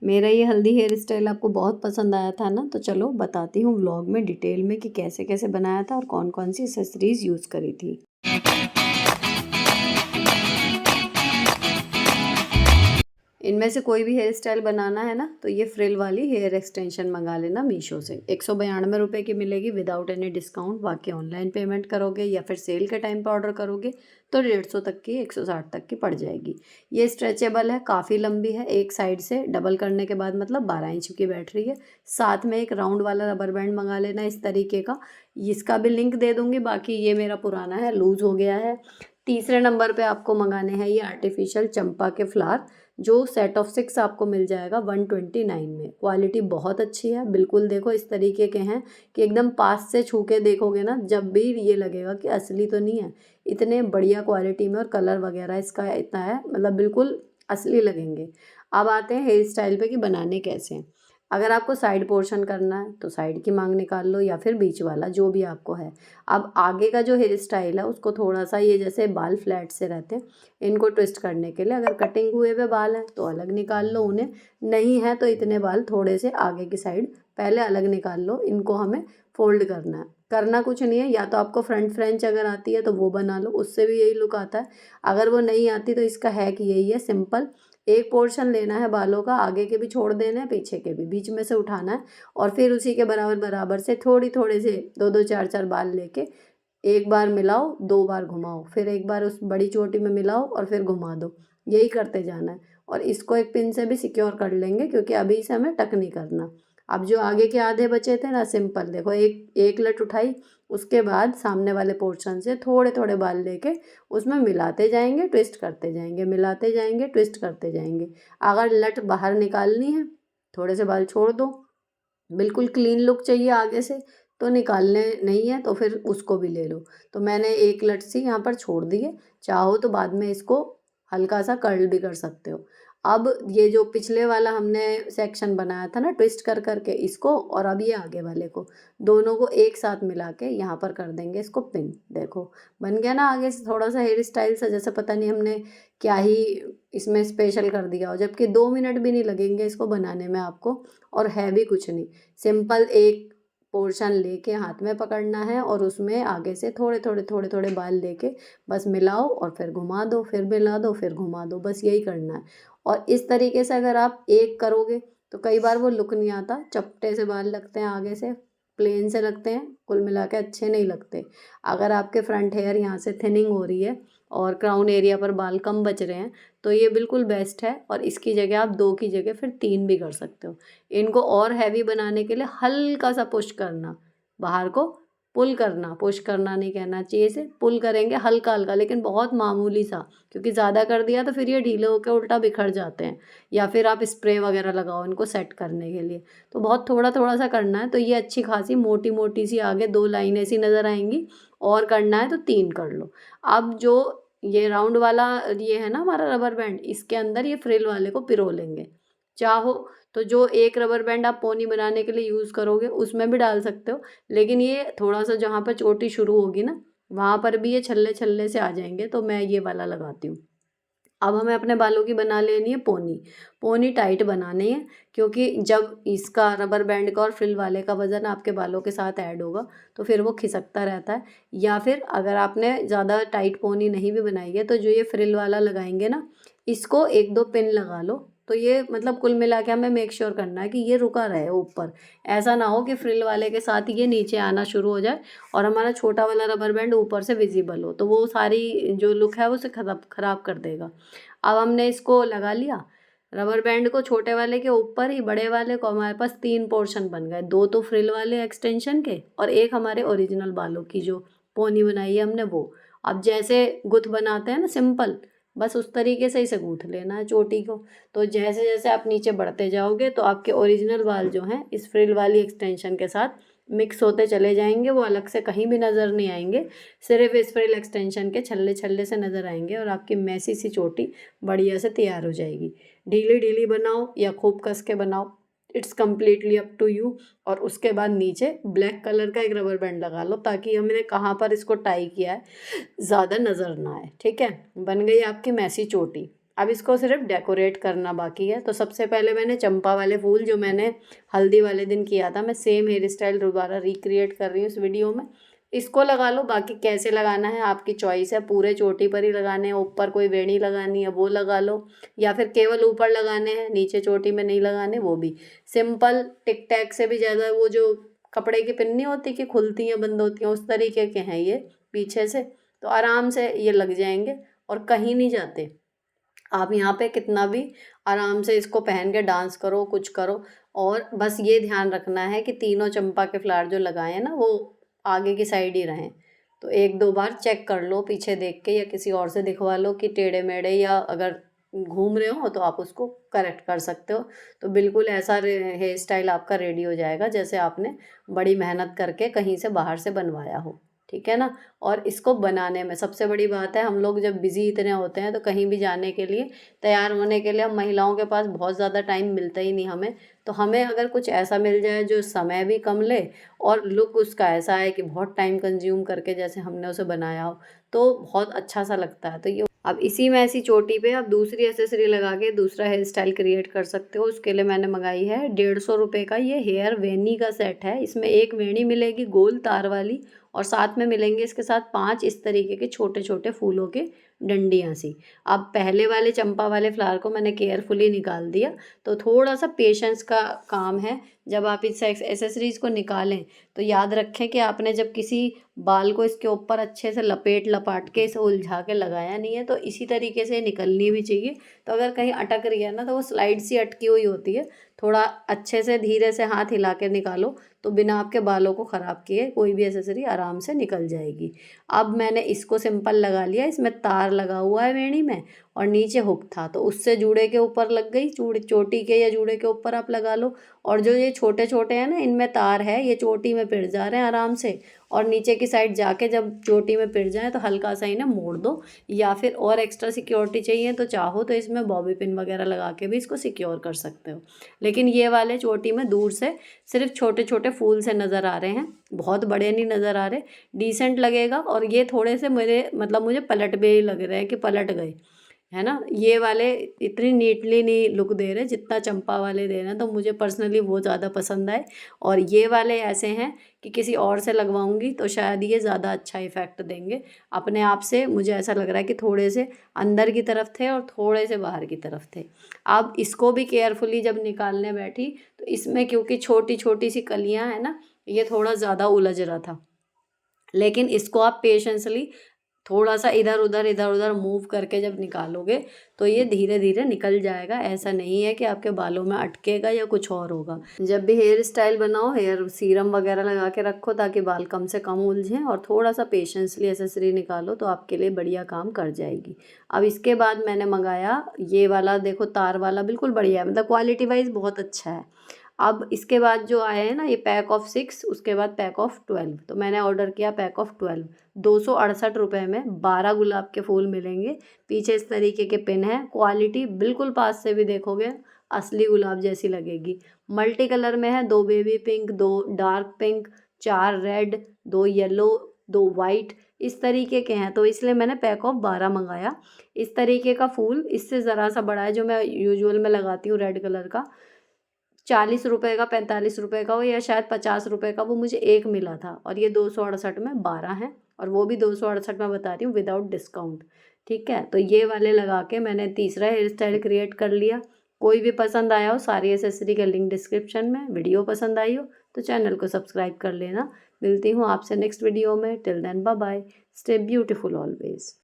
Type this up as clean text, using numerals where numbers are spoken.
मेरा ये हल्दी हेयर स्टाइल आपको बहुत पसंद आया था ना, तो चलो बताती हूँ व्लॉग में डिटेल में कि कैसे कैसे बनाया था और कौन कौन सी एक्सेसरीज यूज़ करी थी। इनमें से कोई भी हेयर स्टाइल बनाना है ना, तो ये फ्रिल वाली हेयर एक्सटेंशन मंगा लेना मीशो से। 192 रुपये की मिलेगी विदाउट एनी डिस्काउंट। बाकी ऑनलाइन पेमेंट करोगे या फिर सेल के टाइम पर ऑर्डर करोगे तो 150 तक की, 160 तक की पड़ जाएगी। ये स्ट्रेचेबल है, काफ़ी लंबी है, एक साइड से डबल करने के बाद मतलब 12 इंच की बैठ रही है। साथ में एक राउंड वाला रबर बैंड मंगा लेना इस तरीके का, इसका भी लिंक दे दूँगी। बाकी ये मेरा पुराना है, लूज़ हो गया है। तीसरे नंबर पे आपको मंगाने हैं ये आर्टिफिशियल चंपा के फ्लावर, जो सेट ऑफ 6 आपको मिल जाएगा 129 में। क्वालिटी बहुत अच्छी है, बिल्कुल देखो इस तरीके के हैं कि एकदम पास से छू के देखोगे ना, जब भी ये लगेगा कि असली तो नहीं है। इतने बढ़िया क्वालिटी में, और कलर वगैरह इसका इतना है, मतलब बिल्कुल असली लगेंगे। अब आते हैं हेयर स्टाइल पे कि बनाने कैसे हैं। अगर आपको साइड पोर्शन करना है तो साइड की मांग निकाल लो, या फिर बीच वाला, जो भी आपको है। अब आगे का जो हेयर स्टाइल है उसको थोड़ा सा, ये जैसे बाल फ्लैट से रहते हैं, इनको ट्विस्ट करने के लिए अगर कटिंग हुए हुए बाल हैं तो अलग निकाल लो उन्हें, नहीं है तो इतने बाल थोड़े से आगे की साइड पहले अलग निकाल लो। इनको हमें फोल्ड करना है, करना कुछ नहीं है। या तो आपको फ्रंट फ्रेंच अगर आती है तो वो बना लो, उससे भी यही लुक आता है। अगर वो नहीं आती तो इसका है कि यही है सिंपल, एक पोर्शन लेना है बालों का, आगे के भी छोड़ देना है, पीछे के भी, बीच में से उठाना है, और फिर उसी के बराबर बराबर से थोड़ी थोड़े से 2 2 4 4 बाल लेके एक बार मिलाओ, 2 बार घुमाओ, फिर एक बार उस बड़ी चोटी में मिलाओ और फिर घुमा दो। यही करते जाना है, और इसको एक पिन से भी सिक्योर कर लेंगे क्योंकि अभी इसे हमें टक नहीं करना। अब जो आगे के आधे बचे थे ना, सिंपल देखो, एक एक लट उठाई, उसके बाद सामने वाले पोर्शन से थोड़े थोड़े बाल लेके उसमें मिलाते जाएंगे, ट्विस्ट करते जाएंगे, मिलाते जाएंगे, ट्विस्ट करते जाएंगे। अगर लट बाहर निकालनी है, थोड़े से बाल छोड़ दो, बिल्कुल क्लीन लुक चाहिए आगे से, तो निकालने नहीं है तो फिर उसको भी ले लो। तो मैंने एक लट सी यहाँ पर छोड़ दी है, चाहो तो बाद में इसको हल्का सा कर्ल भी कर सकते हो। अब ये जो पिछले वाला हमने सेक्शन बनाया था ना ट्विस्ट कर करके, इसको और अब ये आगे वाले को, दोनों को एक साथ मिला के यहाँ पर कर देंगे इसको पिन। देखो बन गया ना आगे से थोड़ा सा हेयर स्टाइल सा, जैसे पता नहीं हमने क्या ही इसमें स्पेशल कर दिया हो, जबकि 2 मिनट भी नहीं लगेंगे इसको बनाने में आपको, और है भी कुछ नहीं। सिंपल एक पोर्शन लेके हाथ में पकड़ना है और उसमें आगे से थोड़े थोड़े थोड़े थोड़े बाल लेके बस मिलाओ और फिर घुमा दो, फिर मिला दो, फिर घुमा दो, बस यही करना है। और इस तरीके से अगर आप एक करोगे तो कई बार वो लुक नहीं आता, चपटे से बाल लगते हैं, आगे से प्लेन से लगते हैं, कुल मिला के अच्छे नहीं लगते। अगर आपके फ्रंट हेयर यहाँ से थिनिंग हो रही है और क्राउन एरिया पर बाल कम बच रहे हैं तो ये बिल्कुल बेस्ट है, और इसकी जगह आप 2 की जगह फिर 3 भी कर सकते हो। इनको और हैवी बनाने के लिए हल्का सा पुश करना, बाहर को पुल करना, पुश करना नहीं कहना चाहिए, इसे पुल करेंगे हल्का हल्का, लेकिन बहुत मामूली सा, क्योंकि ज़्यादा कर दिया तो फिर ये ढीले होकर उल्टा बिखर जाते हैं। या फिर आप स्प्रे वगैरह लगाओ इनको सेट करने के लिए, तो बहुत थोड़ा थोड़ा सा करना है। तो ये अच्छी खासी मोटी मोटी सी आगे 2 लाइन ऐसी नज़र आएंगी, और करना है तो 3 कर लो। अब जो ये राउंड वाला ये है ना हमारा रबर बैंड, इसके अंदर ये फ्रिल वाले को पिरो लेंगे। चाहो तो जो एक रबर बैंड आप पोनी बनाने के लिए यूज़ करोगे उसमें भी डाल सकते हो, लेकिन ये थोड़ा सा जहाँ पर चोटी शुरू होगी ना, वहाँ पर भी ये छल्ले छल्ले से आ जाएंगे, तो मैं ये वाला लगाती हूँ। अब हमें अपने बालों की बना लेनी है पोनी। पोनी टाइट बनानी है, क्योंकि जब इसका रबर बैंड का और फ्रिल वाले का वज़न आपके बालों के साथ ऐड होगा तो फिर वो खिसकता रहता है। या फिर अगर आपने ज़्यादा टाइट पोनी नहीं भी बनाई है तो जो ये फ्रिल वाला लगाएंगे ना, इसको 1 2 पिन लगा लो। तो ये मतलब कुल मिला के हमें मेक श्योर करना है कि ये रुका रहे ऊपर, ऐसा ना हो कि फ्रिल वाले के साथ ये नीचे आना शुरू हो जाए और हमारा छोटा वाला रबर बैंड ऊपर से विजिबल हो, तो वो सारी जो लुक है वो उसे खराब कर देगा। अब हमने इसको लगा लिया रबर बैंड को, छोटे वाले के ऊपर ही बड़े वाले को, हमारे पास 3 पोर्शन बन गए, 2 तो फ्रिल वाले एक्सटेंशन के और एक हमारे ओरिजिनल बालों की जो पोनी बनाई है हमने वो। अब जैसे गुथ बनाते हैं ना सिंपल, बस उस तरीके से इसे गूँथ लेना है चोटी को। तो जैसे जैसे आप नीचे बढ़ते जाओगे तो आपके ओरिजिनल बाल जो हैं इस फ्रिल वाली एक्सटेंशन के साथ मिक्स होते चले जाएंगे, वो अलग से कहीं भी नज़र नहीं आएंगे, सिर्फ इस फ्रिल एक्सटेंशन के छल्ले छल्ले से नज़र आएंगे, और आपकी मैसी सी चोटी बढ़िया से तैयार हो जाएगी। ढीली ढीली बनाओ या खूब कस के बनाओ, it's completely up to you. और उसके बाद नीचे ब्लैक कलर का एक रबर बैंड लगा लो, ताकि हमने कहाँ पर इसको टाई किया है ज़्यादा नज़र ना आए। ठीक है, बन गई आपकी मैसी चोटी। अब इसको सिर्फ डेकोरेट करना बाकी है। तो सबसे पहले मैंने चंपा वाले फूल जो मैंने हल्दी वाले दिन किया था, मैं सेम हेयर स्टाइल दोबारा रिक्रिएट कर रही हूँ इस वीडियो में। इसको लगा लो, बाकी कैसे लगाना है आपकी चॉइस है, पूरे चोटी पर ही लगाने हैं, ऊपर कोई वेणी लगानी है वो लगा लो, या फिर केवल ऊपर लगाने हैं, नीचे चोटी में नहीं लगाने, वो भी सिंपल टिक टैक से भी ज़्यादा, वो जो कपड़े की पिन्नी होती कि खुलती हैं बंद होती हैं, उस तरीके के हैं ये पीछे से, तो आराम से ये लग जाएंगे और कहीं नहीं जाते। आप यहाँ पे कितना भी आराम से इसको पहन के डांस करो, कुछ करो, और बस ये ध्यान रखना है कि तीनों चंपा के फ्लावर जो लगाए हैं ना वो आगे की साइड ही रहें। तो एक दो बार चेक कर लो पीछे देख के, या किसी और से दिखवा लो कि टेढ़े मेढ़े, या अगर घूम रहे हो तो आप उसको करेक्ट कर सकते हो। तो बिल्कुल ऐसा हेयर स्टाइल आपका रेडी हो जाएगा जैसे आपने बड़ी मेहनत करके कहीं से बाहर से बनवाया हो, ठीक है ना। और इसको बनाने में सबसे बड़ी बात है, हम लोग जब बिज़ी इतने होते हैं तो कहीं भी जाने के लिए, तैयार होने के लिए, हम महिलाओं के पास बहुत ज़्यादा टाइम मिलता ही नहीं हमें। तो हमें अगर कुछ ऐसा मिल जाए जो समय भी कम ले और लुक उसका ऐसा है कि बहुत टाइम कंज्यूम करके जैसे हमने उसे बनाया हो, तो बहुत अच्छा सा लगता है। तो ये अब इसी में ऐसी चोटी पे आप दूसरी एसेसरी लगा के दूसरा हेयर स्टाइल क्रिएट कर सकते हो। उसके लिए मैंने मंगाई है 150 रुपये का ये हेयर वेनी का सेट है। इसमें एक वेणी मिलेगी गोल तार वाली, और साथ में मिलेंगे इसके साथ 5 इस तरीके के छोटे छोटे फूलों के डंडियाँ सी। अब पहले वाले चंपा वाले फ्लावर को मैंने केयरफुली निकाल दिया, तो थोड़ा सा पेशेंस का काम है। जब आप इस एसेसरीज़ को निकालें तो याद रखें कि आपने जब किसी बाल को इसके ऊपर अच्छे से लपाट के इसे उलझा के लगाया नहीं है, तो इसी तरीके से निकलनी भी चाहिए। तो अगर कहीं अटक रही है ना, तो वो स्लाइड सी अटकी हुई होती है, थोड़ा अच्छे से धीरे से हाथ हिला के निकालो, तो बिना आपके बालों को ख़राब किए कोई भी एसेसरी आराम से निकल जाएगी। अब मैंने इसको सिंपल लगा लिया, इसमें तार लगा हुआ है वेणी में, और नीचे हुक था, तो उससे जूड़े के ऊपर लग गई, चोटी के या जूड़े के ऊपर आप लगा लो। और जो ये छोटे छोटे हैं ना, इनमें तार है, ये चोटी में पिड़ जा रहे हैं आराम से, और नीचे की साइड जाके जब चोटी में पिड़ जाए तो हल्का सा इन्हें मोड़ दो। या फिर और एक्स्ट्रा सिक्योरिटी चाहिए तो चाहो तो इसमें बॉबी पिन वगैरह लगा के भी इसको सिक्योर कर सकते हो। लेकिन ये वाले चोटी में दूर से सिर्फ छोटे छोटे फूल से नज़र आ रहे हैं, बहुत बड़े नहीं नज़र आ रहे, डिसेंट लगेगा। और ये थोड़े से मेरे मतलब मुझे पलट भी लग रहे हैं कि पलट गए, है ना। ये वाले इतनी नीटली नहीं लुक दे रहे जितना चंपा वाले दे रहे हैं, तो मुझे पर्सनली वो ज़्यादा पसंद आए। और ये वाले ऐसे हैं कि किसी और से लगवाऊंगी तो शायद ये ज़्यादा अच्छा इफ़ेक्ट देंगे। अपने आप से मुझे ऐसा लग रहा है कि थोड़े से अंदर की तरफ थे और थोड़े से बाहर की तरफ थे। अब इसको भी केयरफुली जब निकालने बैठी तो इसमें क्योंकि छोटी छोटी सी कलियाँ हैं ना, ये थोड़ा ज़्यादा उलझ रहा था। लेकिन इसको आप पेशेंसली थोड़ा सा इधर उधर मूव करके जब निकालोगे तो ये धीरे धीरे निकल जाएगा। ऐसा नहीं है कि आपके बालों में अटकेगा या कुछ और होगा। जब भी हेयर स्टाइल बनाओ, हेयर सीरम वगैरह लगा के रखो ताकि बाल कम से कम उलझें, और थोड़ा सा पेशेंसली एसेसरी निकालो तो आपके लिए बढ़िया काम कर जाएगी। अब इसके बाद मैंने मंगाया ये वाला, देखो तार वाला, बिल्कुल बढ़िया है, मतलब क्वालिटी वाइज बहुत अच्छा है। अब इसके बाद जो आए हैं ना, ये पैक ऑफ 6, उसके बाद पैक ऑफ 12, तो मैंने ऑर्डर किया पैक ऑफ 12। 268 रुपये में 12 गुलाब के फूल मिलेंगे। पीछे इस तरीके के पिन है, क्वालिटी बिल्कुल पास से भी देखोगे असली गुलाब जैसी लगेगी। मल्टी कलर में है, 2 baby pink, 2 dark pink, 4 red, 2 yellow, 2 white, इस तरीके के हैं। तो इसलिए मैंने पैक ऑफ 12 मंगाया। इस तरीके का फूल इससे ज़रा सा बड़ा है, जो मैं यूजुअल में लगाती हूँ रेड कलर का, 40 रुपये का, 45 रुपये का हो, या शायद 50 रुपये का, वो मुझे एक मिला था। और ये 268 में 12 हैं, और वो भी 268 में बता रही हूँ विदाउट डिस्काउंट, ठीक है। तो ये वाले लगा के मैंने तीसरा हेयर स्टाइल क्रिएट कर लिया। कोई भी पसंद आया हो, सारी एसेसरी का लिंक डिस्क्रिप्शन में। वीडियो पसंद आई हो तो चैनल को सब्सक्राइब कर लेना। मिलती हूँ आपसे नेक्स्ट वीडियो में। Till then bye bye, stay beautiful always.